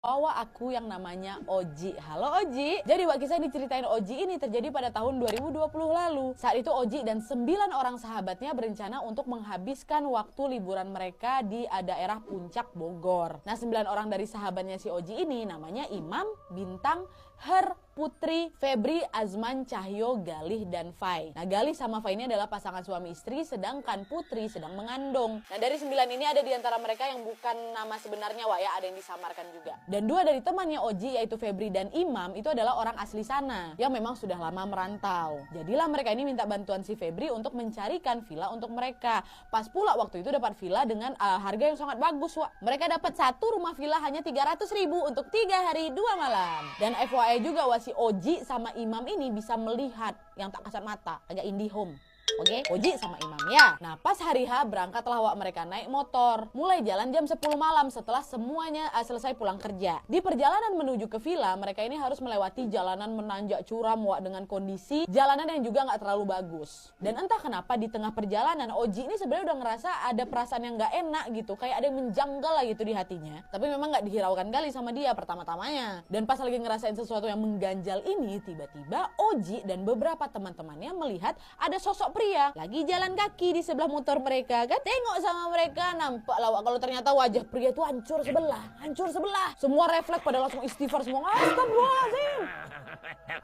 Bawa aku yang namanya Oji. Halo Oji. Jadi Wak kisah diceritain Oji ini terjadi pada tahun 2020 lalu. Saat itu Oji dan 9 orang sahabatnya berencana untuk menghabiskan waktu liburan mereka di daerah Puncak Bogor. Nah 9 orang dari sahabatnya si Oji ini namanya Imam, Bintang, Her, Putri, Febri, Azman, Cahyo, Galih, dan Fai. Nah Galih sama Fai ini adalah pasangan suami istri, sedangkan Putri sedang mengandung. Nah dari 9 ini ada di antara mereka yang bukan nama sebenarnya Wak ya, ada yang disamarkan juga. Dan 2 dari temannya Oji yaitu Febri dan Imam itu adalah orang asli sana yang memang sudah lama merantau. Jadilah mereka ini minta bantuan si Febri untuk mencarikan villa untuk mereka. Pas pula waktu itu dapat villa dengan harga yang sangat bagus Wak. Mereka dapat satu rumah villa hanya 300.000 untuk 3 hari 2 malam. Dan FYI juga Wak, si Oji sama Imam ini bisa melihat yang tak kasat mata, agak indie home. Oke, Oji sama Imam ya. Nah pas hari H berangkatlah Wak mereka naik motor. Mulai jalan jam 10 malam setelah semuanya selesai pulang kerja. Di perjalanan menuju ke villa mereka ini harus melewati jalanan menanjak curam Wak, dengan kondisi jalanan yang juga nggak terlalu bagus. Dan entah kenapa di tengah perjalanan Oji ini sebenarnya udah ngerasa ada perasaan yang nggak enak gitu, kayak ada yang menjanggal lah gitu di hatinya. Tapi memang nggak dihiraukan kali sama dia pertama-tamanya. Dan pas lagi ngerasain sesuatu yang mengganjal ini, tiba-tiba Oji dan beberapa teman-temannya melihat ada sosok pria lagi jalan kaki di sebelah motor mereka kan. Tengok sama mereka, nampak lawak kalau ternyata wajah pria itu hancur sebelah. Semua refleks pada langsung istighfar semua. Astagfirullahaladzim.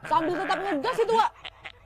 Sambil tetap ngegas itu Wak.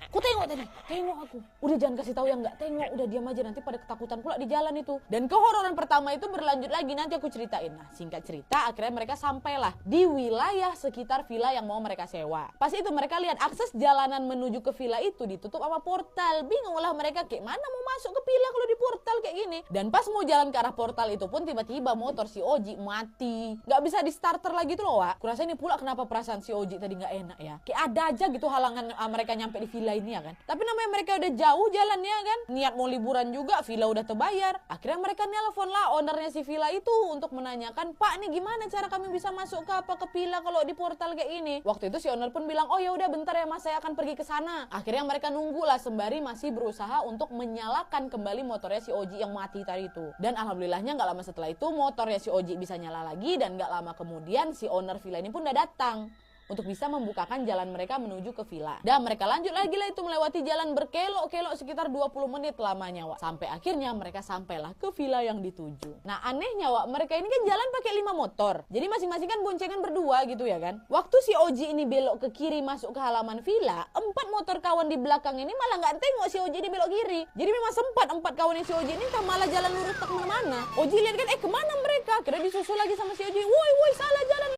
Aku tengok tadi, tengok aku. Udah jangan kasih tahu yang nggak tengok, udah diam aja, nanti pada ketakutan pula di jalan itu. Dan kehororan pertama itu berlanjut lagi, nanti aku ceritain. Nah singkat cerita akhirnya mereka sampailah di wilayah sekitar villa yang mau mereka sewa. Pas itu mereka lihat akses jalanan menuju ke villa itu ditutup sama portal. Bingung lah mereka, kayak mana mau masuk ke villa kalau di portal kayak gini. Dan pas mau jalan ke arah portal itu pun tiba-tiba motor si Oji mati, nggak bisa di starter lagi tuh loh Wak. Kurasa ini pula kenapa perasaan si Oji tadi nggak enak ya. Kayak ada aja gitu halangan mereka nyampe di villa ini ya kan. Tapi namanya mereka udah jauh jalannya kan, niat mau liburan juga, villa udah terbayar. Akhirnya mereka nelpon lah ownernya si villa itu untuk menanyakan, Pak nih gimana cara kami bisa masuk ke villa kalau di portal kayak ini. Waktu itu si owner pun bilang, oh ya udah bentar ya mas, saya akan pergi ke sana. Akhirnya mereka nunggu lah sembari masih berusaha untuk menyalakan kembali motornya si Oji yang mati tadi itu. Dan alhamdulillahnya nggak lama setelah itu motornya si Oji bisa nyala lagi, dan nggak lama kemudian si owner villa ini pun udah datang untuk bisa membukakan jalan mereka menuju ke villa. Dan mereka lanjut lagi lah itu melewati jalan berkelok-kelok sekitar 20 menit lamanya Wak. Sampai akhirnya mereka sampailah ke villa yang dituju. Nah anehnya Wak, mereka ini kan jalan pakai 5 motor. Jadi masing-masing kan boncengan berdua gitu ya kan. Waktu si Oji ini belok ke kiri masuk ke halaman villa, 4 motor kawan di belakang ini malah nggak tengok si Oji ini belok kiri. Jadi memang sempat 4 kawannya si Oji ini entah malah jalan lurus tak kemana-mana. Oji lihat kan, kemana mereka? Kira disusul lagi sama si Oji. Woi salah jalan.